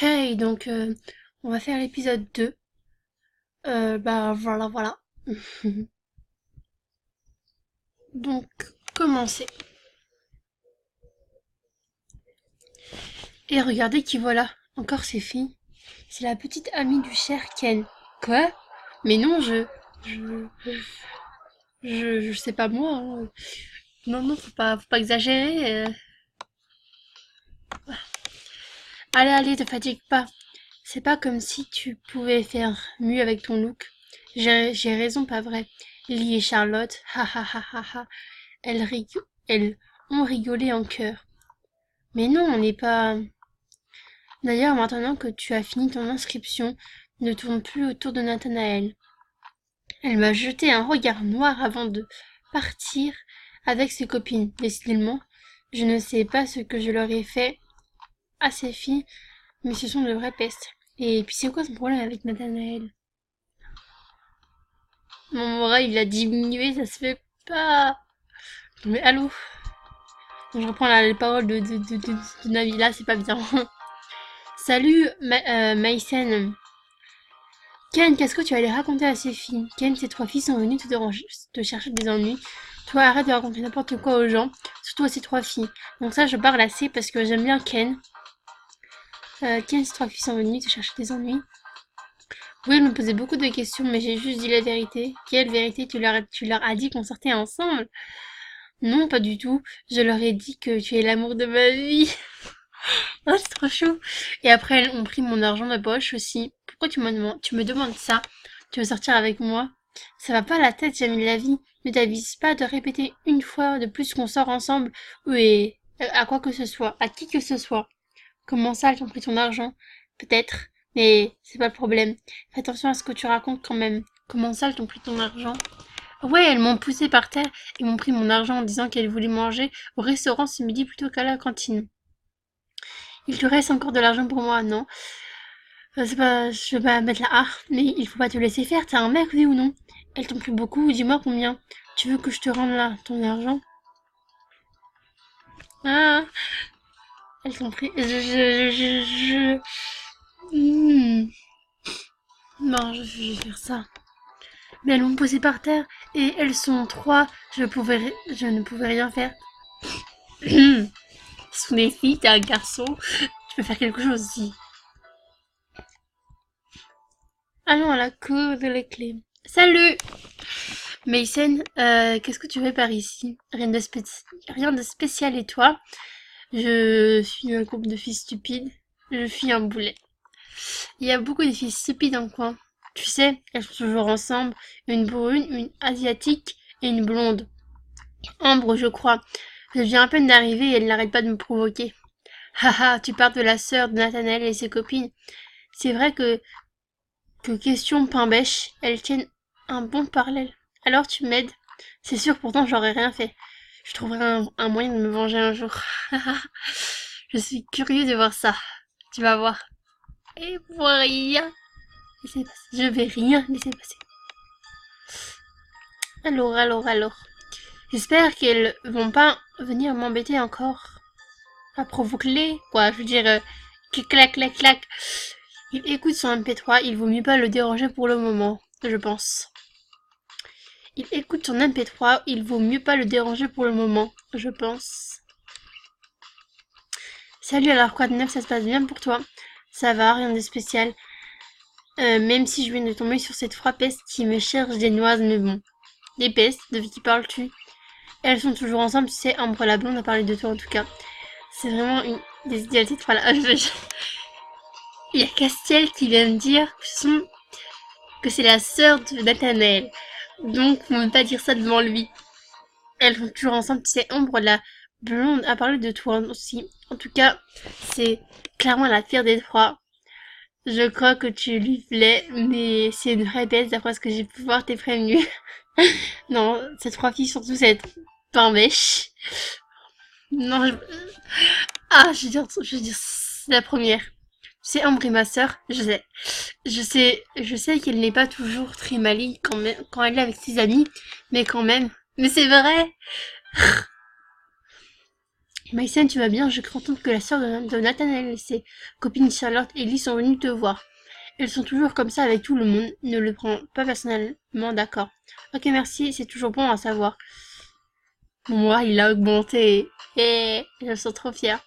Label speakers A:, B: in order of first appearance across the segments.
A: Hey, donc on va faire l'épisode 2. Voilà. Donc, commencez. Et regardez qui voilà, encore ces filles. C'est la petite amie du cher Ken. Quoi? Mais non, je, je sais pas moi, hein. Non, non, faut pas exagérer. Allez, allez, te fatigue pas. C'est pas comme si tu pouvais faire mieux avec ton look. J'ai raison, pas vrai? Lily et Charlotte, ha ha ha ha ha. Elles ont rigolé en chœur. Mais non, on n'est pas... D'ailleurs, maintenant que tu as fini ton inscription, ne tourne plus autour de Nathanaël. Elle m'a jeté un regard noir avant de partir avec ses copines. Décidément, je ne sais pas ce que je leur ai fait à ces filles, mais ce sont de vraies pestes. Et puis c'est quoi son problème avec Nathanaël? Mon moral, il a diminué, ça se fait pas. Mais allô? Je reprends les paroles de Nabila, c'est pas bien. Salut, Maïsen. Ken, qu'est-ce que tu allais raconter à ces filles? Ken, ces trois filles sont venues te chercher des ennuis. Toi, arrête de raconter n'importe quoi aux gens, surtout à ces trois filles. Donc ça, je parle assez parce que j'aime bien Ken. Ken, ces trois filles sont venues te chercher des ennuis. Oui, elles me posaient beaucoup de questions, mais j'ai juste dit la vérité. Quelle vérité? Tu leur as dit qu'on sortait ensemble? Non, pas du tout. Je leur ai dit que tu es l'amour de ma vie. Oh, c'est trop chou. Et après, elles ont pris mon argent de poche aussi. Pourquoi tu me demandes ça? Tu veux sortir avec moi? Ça va pas la tête, Jamie la vie. Ne t'avise pas de répéter une fois de plus qu'on sort ensemble. Oui, à quoi que ce soit, à qui que ce soit. Comment ça, elles t'ont pris ton argent? Peut-être, mais c'est pas le problème. Fais attention à ce que tu racontes quand même. Comment ça, elles t'ont pris ton argent? Ouais, elles m'ont poussé par terre et m'ont pris mon argent en disant qu'elles voulaient manger au restaurant ce midi plutôt qu'à la cantine. Il te reste encore de l'argent pour moi, non? C'est pas, je vais pas mettre la ah, mais il faut pas te laisser faire, t'as un mec, oui ou non? Elles t'ont pris beaucoup, dis-moi combien. Tu veux que je te rende là, ton argent? Ah, elles t'ont pris, Hmm. Non, je vais faire ça. Mais elles m'ont posé par terre, et elles sont trois, je ne pouvais rien faire. Ce sont des filles, t'es un garçon, tu peux faire quelque chose aussi. Allons à la cour de la clé. Salut! Mason, qu'est-ce que tu fais par ici? Rien de spécial et toi? Je suis un groupe de filles stupides. Je suis un boulet. Il y a beaucoup de filles stupides dans le coin. Tu sais, elles sont toujours ensemble. Une brune, une asiatique et une blonde. Ambre, je crois. Je viens à peine d'arriver et elle n'arrête pas de me provoquer. Haha, tu parles de la sœur de Nathanaël et ses copines. C'est vrai que question pain bêche, elles tiennent un bon parallèle. Alors tu m'aides? C'est sûr, pourtant j'aurais rien fait. Je trouverai un moyen de me venger un jour. Je suis curieux de voir ça. Tu vas voir. Et pour rien laisser passer. Je vais rien laisser passer. Alors. J'espère qu'elles vont pas venir m'embêter encore. À provoquer, quoi. Je veux dire, clac, clac, clac. Il écoute son MP3, il vaut mieux pas le déranger pour le moment, je pense. Il écoute son MP3, il vaut mieux pas le déranger pour le moment, je pense. Salut, alors quoi de neuf, ça se passe bien pour toi? Ça va, rien de spécial. Même si je viens de tomber sur cette trois pestes qui me cherchent des noises, mais bon. Des pestes, de qui parles-tu? Elles sont toujours ensemble, tu sais, Ambre la blonde a parlé de toi en tout cas. C'est vraiment une des idéalités de voilà. Il y a Castiel qui vient me dire que c'est la sœur de Nathanaël. Donc, on ne peut pas dire ça devant lui. Elles sont toujours ensemble, tu sais, Ambre la blonde a parlé de toi aussi. En tout cas, c'est clairement la pire des trois. Je crois que tu lui plais, mais c'est une vraie baisse d'après ce que j'ai pu voir, t'es prévenue. Non, ces trois filles sont tous être pain mèche. Non, je veux dire, c'est la première. C'est Ambre et ma sœur, je sais. Je sais qu'elle n'est pas toujours très maligne quand elle est avec ses amis, mais quand même. Mais c'est vrai! Maïsen, tu vas bien? Je crois entendre que la sœur de Nathanaël et ses copines Charlotte et Ellie sont venues te voir. Elles sont toujours comme ça avec tout le monde. Ne le prends pas personnellement, d'accord. Ok, merci, c'est toujours bon à savoir. Mon moral, il a augmenté. Et je suis trop fière.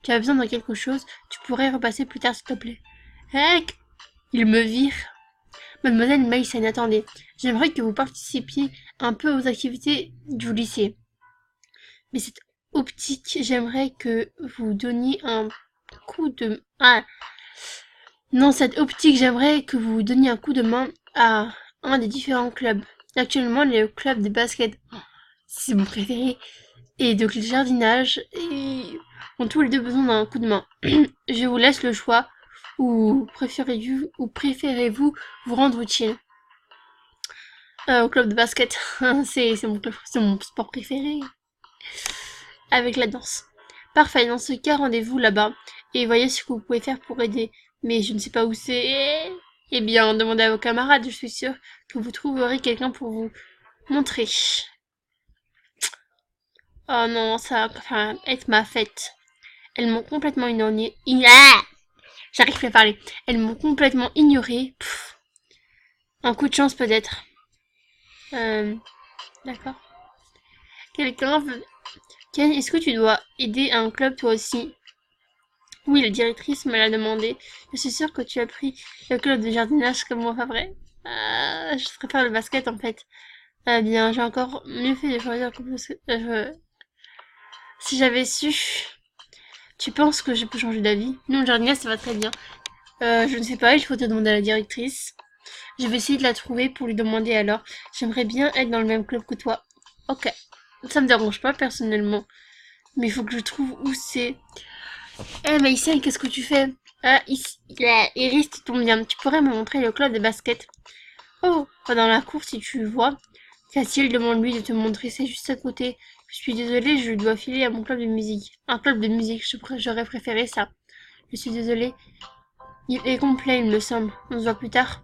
A: Tu as besoin de quelque chose? Tu pourrais repasser plus tard, s'il te plaît. Heck! Il me vire. Mademoiselle Maïsen, attendez. J'aimerais que vous participiez un peu aux activités du lycée. Mais cette optique, j'aimerais que vous donniez un coup de... Ah, non, cette optique, j'aimerais que vous donniez un coup de main à un des différents clubs. Actuellement, le club de basket, c'est mon préféré, et de jardinage, et ont tous les deux besoin d'un coup de main. Je vous laisse le choix, ou préférez-vous vous rendre utile au club de basket? C'est mon sport préféré, avec la danse. Parfait, dans ce cas, rendez-vous là-bas, et voyez ce que vous pouvez faire pour aider. Mais je ne sais pas où c'est. Eh bien, demandez à vos camarades, je suis sûre que vous trouverez quelqu'un pour vous montrer. Oh non, ça va être ma fête. Elles m'ont complètement ignoré. J'arrive plus à parler. Elles m'ont complètement ignoré. Un coup de chance peut-être. D'accord. Quelqu'un veut... Ken, est-ce que tu dois aider un club toi aussi? Oui, la directrice me l'a demandé. Je suis sûre que tu as pris le club de jardinage comme moi, pas vrai? Je préfère le basket en fait. Eh bien, j'ai encore mieux fait de choisir comme si j'avais su. Tu penses que je peux changer d'avis? Non, le jardinage ça va très bien. Je ne sais pas, il faut te demander à la directrice. Je vais essayer de la trouver pour lui demander alors. J'aimerais bien être dans le même club que toi. Ok. Ça me dérange pas personnellement. Mais il faut que je trouve où c'est. Eh, Maïsen, qu'est-ce que tu fais? Ah, ici. Iris, tu tombes bien. Tu pourrais me montrer le club de basket? Oh, pas dans la cour si tu vois. Cassiel demande-lui de te montrer, c'est juste à côté. Je suis désolée, je dois filer à mon club de musique. Un club de musique, j'aurais préféré ça. Je suis désolée. Il est complet, il me semble. On se voit plus tard.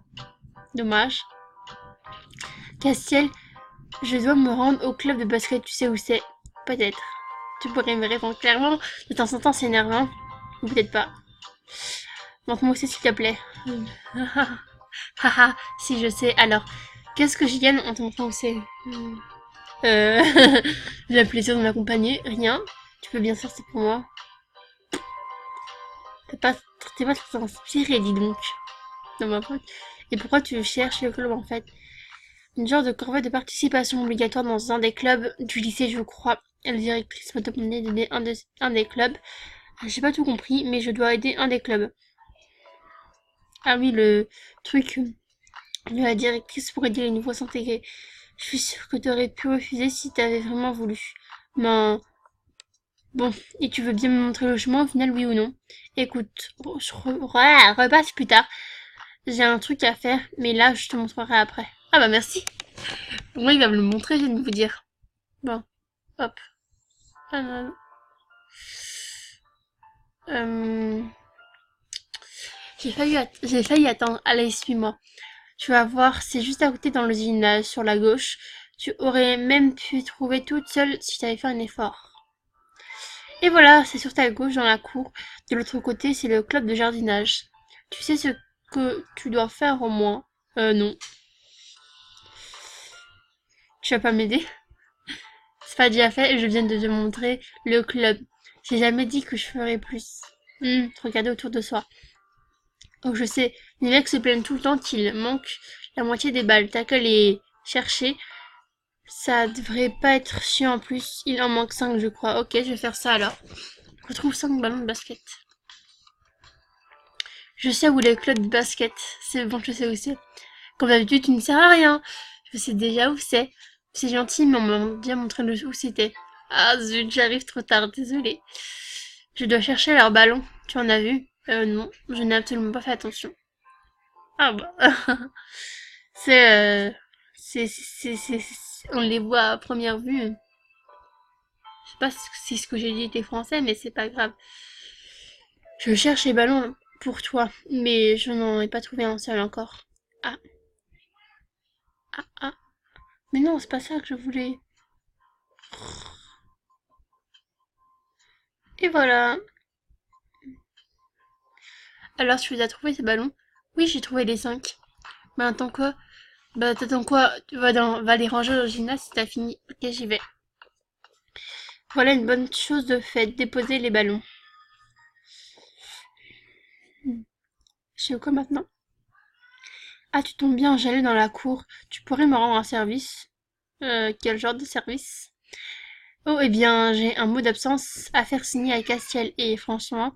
A: Dommage. Castiel, je dois me rendre au club de basket, tu sais où c'est? Peut-être. Tu pourrais me répondre clairement. De temps en temps, c'est énervant. Ou peut-être pas. Montre-moi aussi, s'il te plaît. Haha, si je sais. Alors, qu'est-ce que j'y gagne en te montrant où c'est? Euh... J'ai le plaisir de m'accompagner. Rien. Tu peux bien sûr, c'est pour moi. T'es pas très inspiré, dis donc. Non, ma pote. Et pourquoi tu cherches le club en fait? Une genre de corvée de participation obligatoire dans un des clubs du lycée, je crois. La directrice m'a demandé d'aider un des clubs. J'ai pas tout compris, mais je dois aider un des clubs. Ah oui, le truc de la directrice pour aider les nouveaux s'intégrer. Je suis sûre que t'aurais pu refuser si t'avais vraiment voulu. Ben, bon, et tu veux bien me montrer le chemin au final, oui ou non? Écoute, repasse plus tard. J'ai un truc à faire, mais là, je te montrerai après. Ah bah merci. Moi, il va me le montrer, je viens de vous dire. Bon, hop. Euh, euh, j'ai failli attendre. Allez, suis-moi. Tu vas voir, c'est juste à côté dans le gymnase, sur la gauche. Tu aurais même pu trouver toute seule si tu avais fait un effort. Et voilà, c'est sur ta gauche dans la cour. De l'autre côté, c'est le club de jardinage. Tu sais ce que tu dois faire au moins? Non. Tu vas pas m'aider? C'est pas déjà fait, je viens de te montrer le club. J'ai jamais dit que je ferais plus. Regardez autour de soi. Oh, je sais, les mecs se plaignent tout le temps qu'il manque la moitié des balles. T'as qu'à les chercher. Ça devrait pas être chiant en plus. Il en manque 5, je crois. Ok, je vais faire ça alors. Je retrouve 5 ballons de basket. Je sais où est le club de basket. C'est bon, je sais où c'est. Comme d'habitude, tu ne sers à rien. Je sais déjà où c'est. C'est gentil, mais on m'a bien montré où c'était. Ah zut, j'arrive trop tard, désolée. Je dois chercher leur ballon. Tu en as vu? Non, je n'ai absolument pas fait attention. Ah bah. c'est, on les voit à première vue. Je sais pas si ce que j'ai dit était français, mais c'est pas grave. Je cherche les ballons pour toi, mais je n'en ai pas trouvé un seul encore. Ah, ah. Mais non, c'est pas ça que je voulais. Et voilà. Alors, tu les as trouvés ces ballons? Oui, j'ai trouvé les 5. Bah, attends quoi? Bah, t'attends quoi? Tu vas va les ranger au gymnase si t'as fini. Ok, j'y vais. Voilà une bonne chose de faite, déposer les ballons. Je sais quoi maintenant? Ah, tu tombes bien, j'allais dans la cour. Tu pourrais me rendre un service? Quel genre de service? Oh, eh bien, j'ai un mot d'absence à faire signer à Castiel et franchement,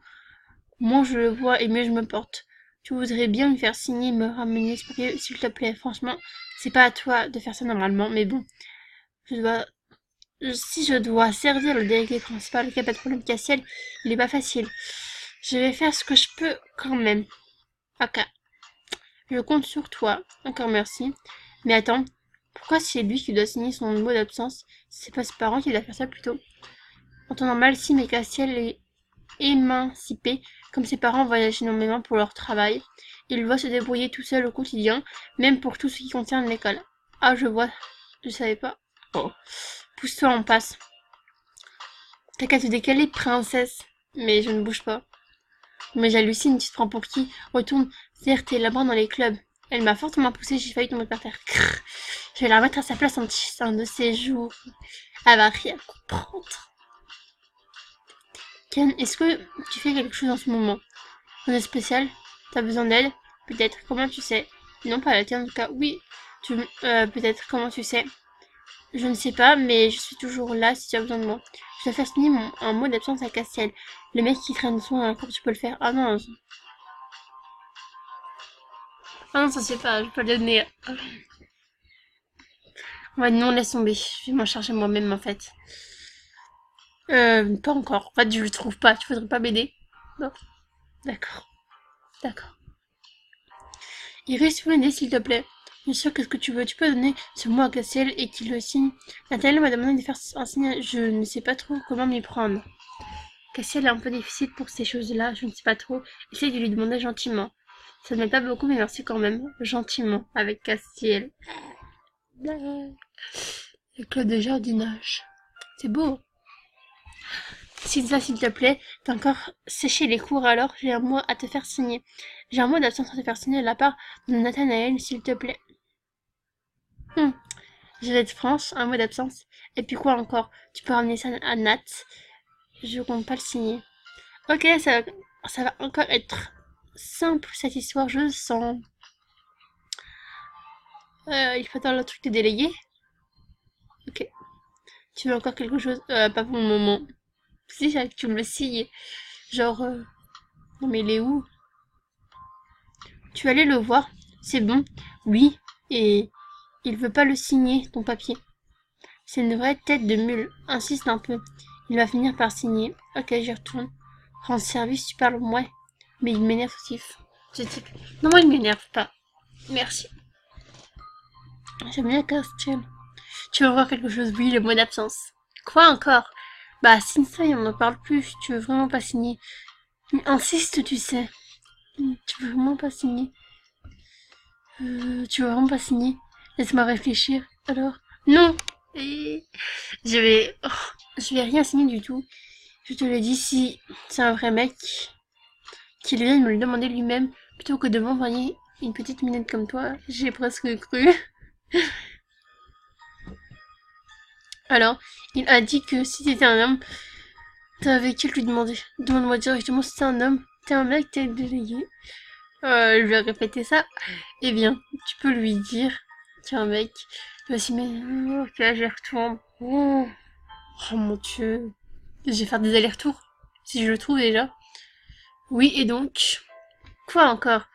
A: moins je le vois et mieux je me porte. Tu voudrais bien me faire signer et me ramener ce papier, s'il te plaît. Franchement, c'est pas à toi de faire ça normalement, mais bon, je dois si je dois servir le délégué principal, ok, pas de problème, Castiel, il est pas facile. Je vais faire ce que je peux quand même. Ok, je compte sur toi. Encore merci. Mais attends, pourquoi c'est lui qui doit signer son mot d'absence? C'est pas ses parents qui doivent faire ça plutôt. En temps normal, si mais Castiel est émancipé, comme ses parents voyagent énormément pour leur travail, il doit se débrouiller tout seul au quotidien, même pour tout ce qui concerne l'école. Ah, je vois, je savais pas. Oh. Pousse-toi, on passe. T'as qu'à te décaler, princesse. Mais je ne bouge pas. Mais j'hallucine, tu te prends pour qui? Retourne, serre tes labras dans les clubs. Elle m'a fortement poussée, j'ai failli tomber par terre. Crrr. Je vais la remettre à sa place un de ces jours. Elle va rien comprendre. Ken, est-ce que tu fais quelque chose en ce moment? Rien de spécial? T'as besoin d'aide? Peut-être. Comment tu sais? Non, pas la tienne en tout cas. Oui. Peut-être. Comment tu sais? Je ne sais pas, mais je suis toujours là si tu as besoin de moi. Je dois faire signer un mot d'absence à Castiel. Le mec qui traîne son dans la cour, tu peux le faire. Ah non. Ah non, ça se fait pas, je peux pas le donner. Ouais, non, laisse tomber. Je vais m'en charger moi-même en fait. Pas encore. En fait, je le trouve pas. Tu voudrais pas m'aider? Non. D'accord. D'accord. Iris, tu peux m'aider s'il te plaît? Bien sûr, qu'est-ce que tu veux? Tu peux donner ce mot à Castiel et qu'il le signe. Nathalie m'a demandé de faire un signe. Je ne sais pas trop comment m'y prendre. Castiel est un peu difficile pour ces choses-là, je ne sais pas trop. Essaye de lui demander gentiment. Ça ne m'aide pas beaucoup, mais merci quand même. Gentiment, avec Castiel. Le club de jardinage. C'est beau. Si ça, s'il te plaît, t'as encore séché les cours alors, j'ai un mot à te faire signer. J'ai un mot d'absence à te faire signer de la part de Nathanaël, s'il te plaît. Je vais être franche, un mot d'absence. Et puis quoi encore? Tu peux ramener ça à Nat. Je compte pas le signer. Ok, ça va encore être simple cette histoire, je sens. Il faut attendre le truc de délégué. Ok. Tu veux encore quelque chose? Pas pour le moment. Si, tu me le signes. Genre, non mais il est où? Tu allais le voir? C'est bon? Oui. Et il veut pas le signer, ton papier. C'est une vraie tête de mule. Insiste un peu. Il va finir par signer. Ok, j'y retourne. Rends service, tu parles, ouais. Mais il m'énerve aussi. Ce type. Non, moi il m'énerve pas. Merci. J'aime bien Castiel. Tu veux voir quelque chose? Oui, le mot d'absence. Quoi encore? Bah, signe ça et on n'en parle plus. Tu veux vraiment pas signer? Insiste, tu sais. Tu veux vraiment pas signer? Tu veux vraiment pas signer? Laisse-moi réfléchir. Alors? Non! Et je vais rien signer du tout. Je te le dis, si c'est un vrai mec, qu'il vienne me le demander lui-même, plutôt que de m'envoyer une petite minette comme toi, j'ai presque cru. Alors, il a dit que si t'étais un homme, t'avais qu'à lui demander. Demande-moi directement si t'es un homme, t'es un mec, t'es délégué. Je vais répéter ça. Eh bien, tu peux lui dire, t'es un mec. Voici mes... Ok, j'y retourne. Oh mon dieu. Je vais faire des allers-retours. Si je le trouve déjà. Oui, et donc? Quoi encore?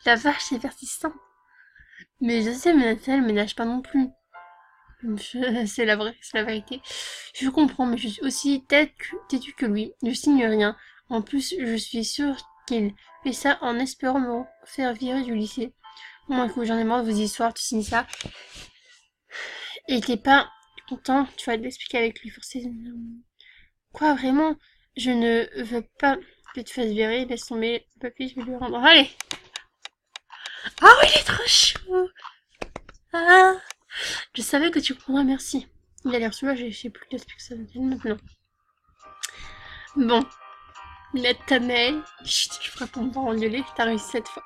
A: La vache, c'est persistant. Mais je sais, mais elle ménage pas non plus. C'est la vérité. Je comprends, mais je suis aussi têtue que lui. Je signe rien. En plus, je suis sûre qu'il fait ça en espérant me faire virer du lycée. Bon, écoute, j'en ai marre de vos histoires, tu signes ça. Et t'es pas content, tu vas l'expliquer avec lui, forcément. Quoi, vraiment? Je ne veux pas que tu fasses virer, laisse tomber le papier, je vais lui rendre. Allez! Ah oui, il est trop chou! Ah! Je savais que tu comprendrais, merci. Il a l'air soulagé, je sais plus qu'est-ce que ça veut dire maintenant. Bon, mettre ta mail. Chut, tu feras pour me pas engueuler. T'as réussi cette fois.